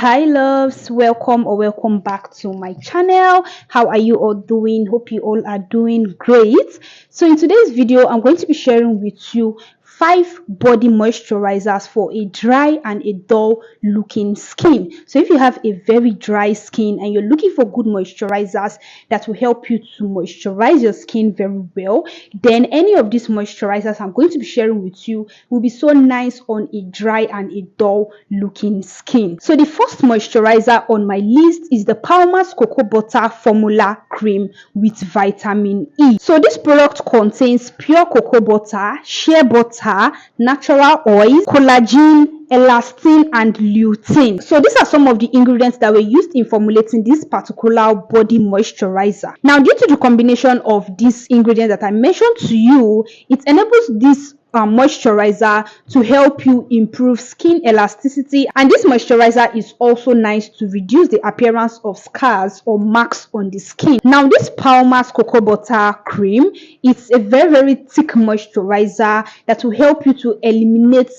Hi loves, welcome back to my channel. How are you all doing? Hope you all are doing great. So in today's video I'm going to be sharing with you 5 body moisturizers for a dry and a dull looking skin. So if you have a very dry skin and you're looking for good moisturizers that will help you to moisturize your skin very well, then any of these moisturizers I'm going to be sharing with you will be so nice on a dry and a dull looking skin. So the first moisturizer on my list is the Palmer's Cocoa Butter Formula Cream with vitamin E. So this product contains pure cocoa butter, shea butter, natural oils, collagen, elastin, and lutein. So these are some of the ingredients that were used in formulating this particular body moisturizer. Now, due to the combination of these ingredients that I mentioned to you, it enables this moisturizer to help you improve skin elasticity, and this moisturizer is also nice to reduce the appearance of scars or marks on the skin. Now this Palmer's Cocoa Butter Cream, it's a very thick moisturizer that will help you to eliminate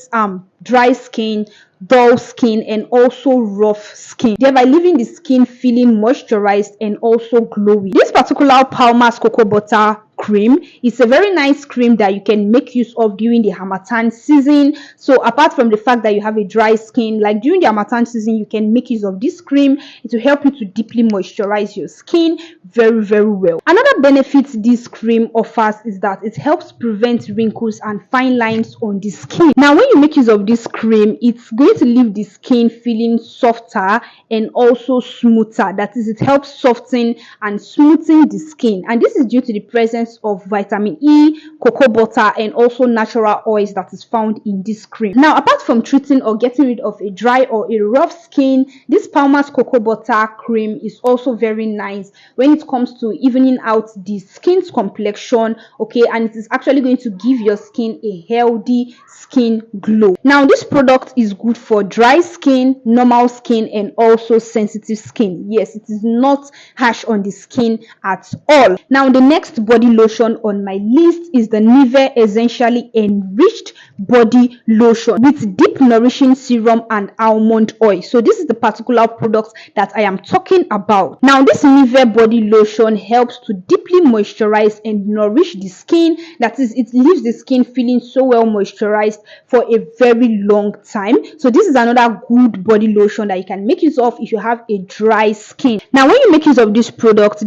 dry skin, dull skin, and also rough skin, thereby leaving the skin feeling moisturized and also glowy. This particular Palmer's Cocoa Butter Cream is a very nice cream that you can make use of during the Harmattan season. So apart from the fact that you have a dry skin, like during the Harmattan season, you can make use of this cream. It will help you to deeply moisturize your skin very well. Another benefit this cream offers is that it helps prevent wrinkles and fine lines on the skin. Now when you make use of this cream, it's going to leave the skin feeling softer and also smoother. That is, it helps soften and smoothen the skin, and this is due to the presence of vitamin E, cocoa butter, and also natural oils that is found in this cream. Now, apart from treating or getting rid of a dry or a rough skin, this Palmer's Cocoa Butter Cream is also very nice when it comes to evening out the skin's complexion, okay, and it is actually going to give your skin a healthy skin glow. Now this product is good for dry skin, normal skin, and also sensitive skin. Yes, it is not harsh on the skin at all. Now the next body lotion on my list is the Nivea Essentially Enriched Body Lotion with deep nourishing serum and almond oil. So this is the particular product that I am talking about. Now this Nivea body lotion helps to deeply moisturize and nourish the skin. That is, it leaves the skin feeling so well moisturized for a very long time. So this is another good body lotion that you can make use of if you have a dry skin. Now when you make use of this product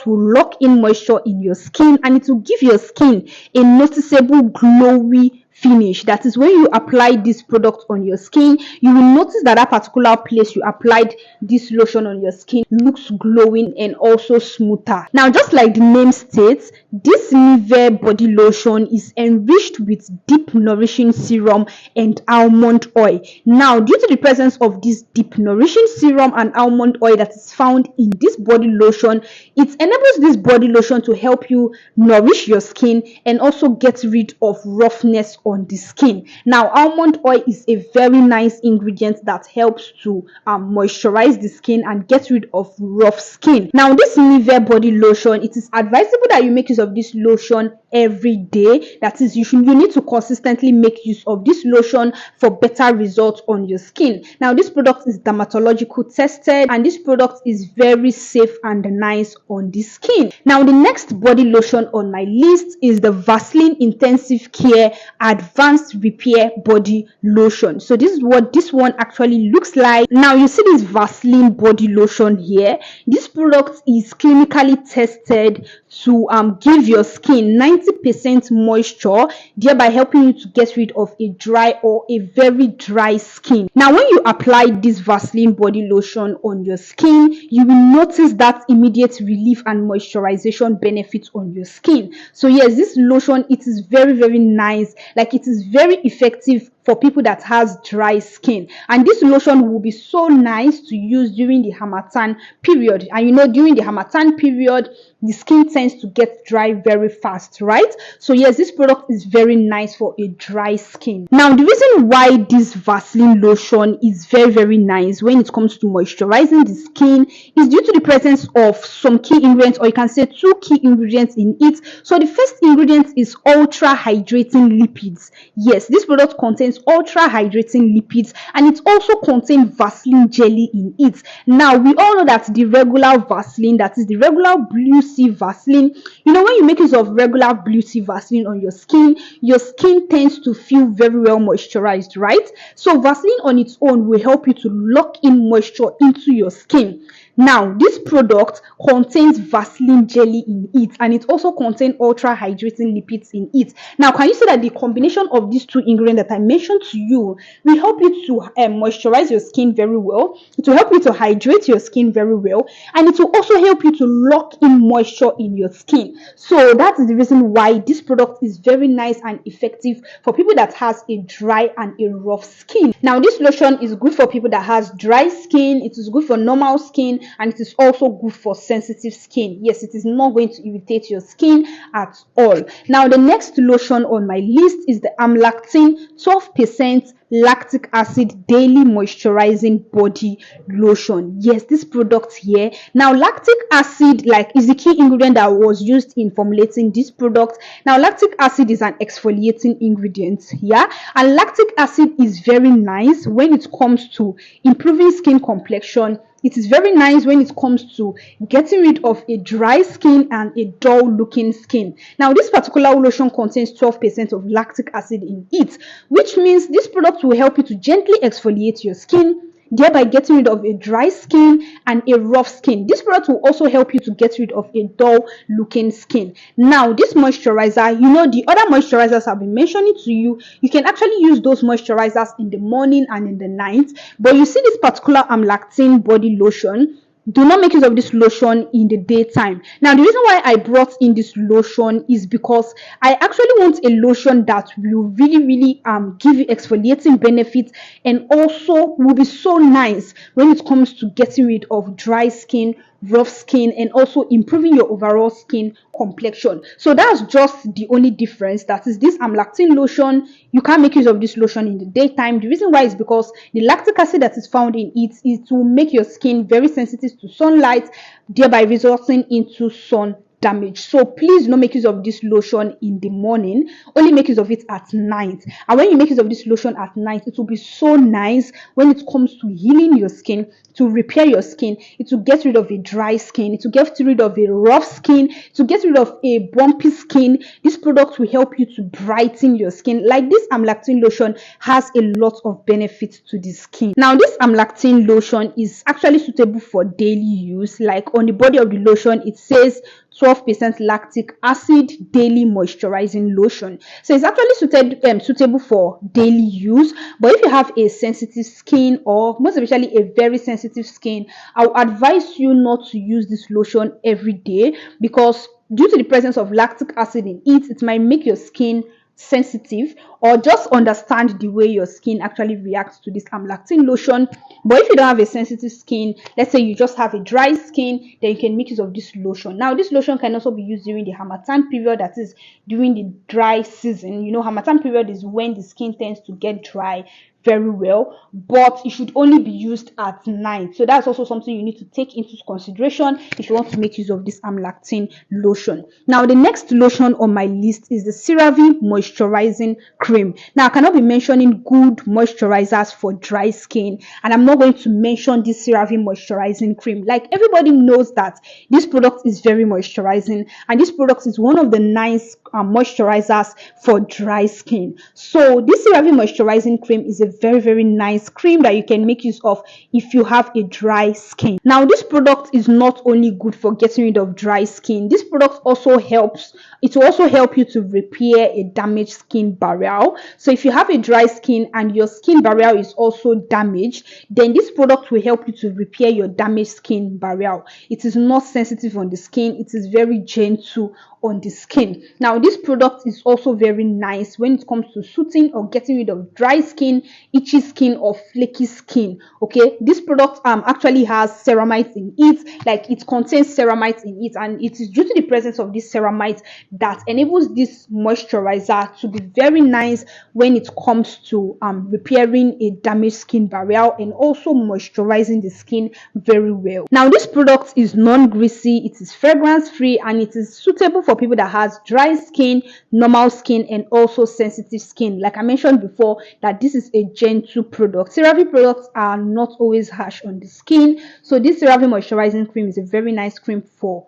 will lock in moisture in your skin, and it will give your skin a noticeable glowy finish. That is, when you apply this product on your skin, you will notice that that particular place you applied this lotion on your skin looks glowing and also smoother. Now, just like the name states, this Nivea body lotion is enriched with deep nourishing serum and almond oil. Now, due to the presence of this deep nourishing serum and almond oil that is found in this body lotion, it enables this body lotion to help you nourish your skin and also get rid of roughness on the skin. Now almond oil is a very nice ingredient that helps to moisturize the skin and get rid of rough skin. Now this Nivea body lotion, it is advisable that you make use of this lotion every day. That is, you need to consistently make use of this lotion for better results on your skin. Now this product is dermatological tested, and this product is very safe and nice on the skin. Now the next body lotion on my list is the Vaseline Intensive Care Advanced Repair Body Lotion. So this is what this one actually looks like. Now you see this Vaseline body lotion here. This product is clinically tested to give your skin 90% moisture, thereby helping you to get rid of a dry or a very dry skin. Now when you apply this Vaseline body lotion on your skin, you will notice that immediate relief and moisturization benefits on your skin. So yes, this lotion, it is very nice. Like, it is very effective for people that has dry skin, and this lotion will be so nice to use during the Harmattan period. And you know, during the Harmattan period, the skin tends to get dry very fast, right? So yes, this product is very nice for a dry skin. Now the reason why this Vaseline lotion is very nice when it comes to moisturizing the skin is due to the presence of some key ingredients, or you can say 2 key ingredients in it. So the first ingredient is ultra hydrating lipids. Yes, this product contains contains ultra hydrating lipids, and it also contains Vaseline jelly in it. Now we all know that the regular Vaseline, that is the regular blue sea Vaseline, you know, when you make use of regular blue sea Vaseline on your skin tends to feel very well moisturized, right? So Vaseline on its own will help you to lock in moisture into your skin. Now, this product contains Vaseline jelly in it, and it also contains ultra hydrating lipids in it. Now, can you see that the combination of these two ingredients that I mentioned to you will help you to moisturize your skin very well? It will help you to hydrate your skin very well, and it will also help you to lock in moisture in your skin. So that is the reason why this product is very nice and effective for people that has a dry and a rough skin. Now, this lotion is good for people that has dry skin. It is good for normal skin, and it is also good for sensitive skin. Yes, it is not going to irritate your skin at all. Now, the next lotion on my list is the Amlactin 12% lactic acid daily moisturizing body lotion. Yes, this product here. Now, lactic acid is the key ingredient that was used in formulating this product. Now, lactic acid is an exfoliating ingredient, yeah, and lactic acid is very nice when it comes to improving skin complexion. It is very nice when it comes to getting rid of a dry skin and a dull looking skin. Now, this particular lotion contains 12% of lactic acid in it, which means this product will help you to gently exfoliate your skin, thereby getting rid of a dry skin and a rough skin. This product will also help you to get rid of a dull looking skin. Now, this moisturizer, you know, the other moisturizers I've been mentioning to you, you can actually use those moisturizers in the morning and in the night, but you see this particular Amlactin body lotion, do not make use of this lotion in the daytime. Now, the reason why I brought in this lotion is because I actually want a lotion that will really give you exfoliating benefits, and also will be so nice when it comes to getting rid of dry skin, rough skin, and also improving your overall skin complexion. So that's just the only difference. That is, this Amlactin lotion, you can't make use of this lotion in the daytime. The reason why is because the lactic acid that is found in it will make your skin very sensitive to sunlight, thereby resulting into sun damage. So please do not make use of this lotion in the morning, only make use of it at night. And when you make use of this lotion at night, it will be so nice when it comes to healing your skin, to repair your skin. It will get rid of a dry skin, it will get rid of a rough skin, to get rid of a bumpy skin. This product will help you to brighten your skin. Like, this Amlactin lotion has a lot of benefits to the skin. Now, this Amlactin lotion is actually suitable for daily use. Like, on the body of the lotion, it says 12% lactic acid daily moisturizing lotion. So it's actually suitable for daily use. But if you have a sensitive skin, or most especially a very sensitive skin, I would advise you not to use this lotion every day, because due to the presence of lactic acid in it, it might make your skin sensitive, or just understand the way your skin actually reacts to this Amlactin lotion. But if you don't have a sensitive skin, let's say you just have a dry skin, then you can make use of this lotion. Now, this lotion can also be used during the Harmattan period, that is during the dry season. You know, Harmattan period is when the skin tends to get dry very well, but it should only be used at night. So that's also something you need to take into consideration if you want to make use of this Amlactin lotion. Now, the next lotion on my list is the CeraVe moisturizing cream. Now, I cannot be mentioning good moisturizers for dry skin, and I'm not going to mention this CeraVe moisturizing cream. Like, everybody knows that this product is very moisturizing, and this product is one of the nice moisturizers for dry skin. So this CeraVe moisturizing cream is a very nice cream that you can make use of if you have a dry skin. Now, this product is not only good for getting rid of dry skin, this product also helps, it will also help you to repair a damaged skin barrier. So if you have a dry skin and your skin barrier is also damaged, then this product will help you to repair your damaged skin barrier. It is not sensitive on the skin, it is very gentle on the skin. Now, this product is also very nice when it comes to soothing or getting rid of dry skin, itchy skin, or flaky skin. Okay, this product actually has ceramides in it. Like, it contains ceramides in it, and it is due to the presence of this ceramide that enables this moisturizer to be very nice when it comes to repairing a damaged skin barrier and also moisturizing the skin very well. Now, this product is non-greasy, it is fragrance free, and it is suitable for people that has dry skin, normal skin, and also sensitive skin. Like I mentioned before, that this is a gentle product. CeraVe products are not always harsh on the skin, so this CeraVe moisturizing cream is a very nice cream for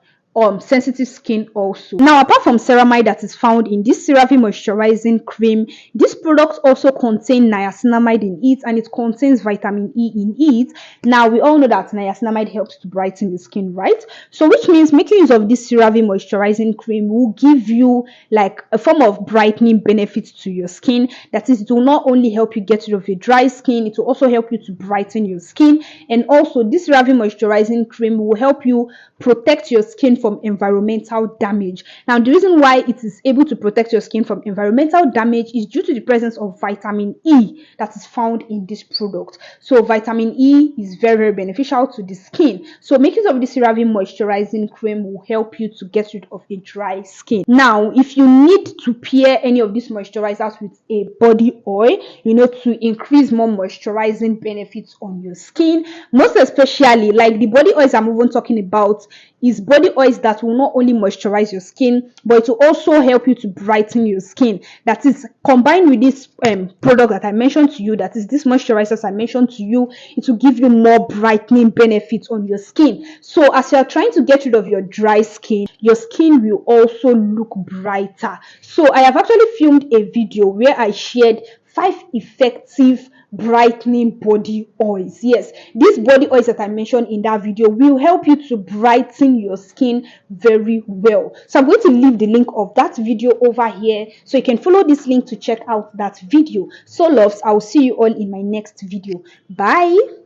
sensitive skin also. Now, apart from ceramide that is found in this CeraVe moisturizing cream, this product also contains niacinamide in it, and it contains vitamin E in it. Now, we all know that niacinamide helps to brighten the skin, right? So which means making use of this CeraVe moisturizing cream will give you like a form of brightening benefits to your skin. That is, it will not only help you get rid of your dry skin, it will also help you to brighten your skin. And also, this CeraVe moisturizing cream will help you protect your skin from environmental damage. Now, the reason why it is able to protect your skin from environmental damage is due to the presence of vitamin E that is found in this product. So vitamin E is very, very beneficial to the skin. So making use of this CeraVe moisturizing cream will help you to get rid of a dry skin. Now, if you need to pair any of these moisturizers with a body oil, to increase more moisturizing benefits on your skin, most especially like the body oils I'm even talking about is body oils that will not only moisturize your skin, but it will also help you to brighten your skin. That is, combined with this product that I mentioned to you, that is this moisturizers I mentioned to you, it will give you more brightening benefits on your skin. So as you are trying to get rid of your dry skin, your skin will also look brighter. So I have actually filmed a video where I shared 5 effective brightening body oils. Yes, these body oils that I mentioned in that video will help you to brighten your skin very well. So I'm going to leave the link of that video over here, so you can follow this link to check out that video. So loves, I'll see you all in my next video. Bye.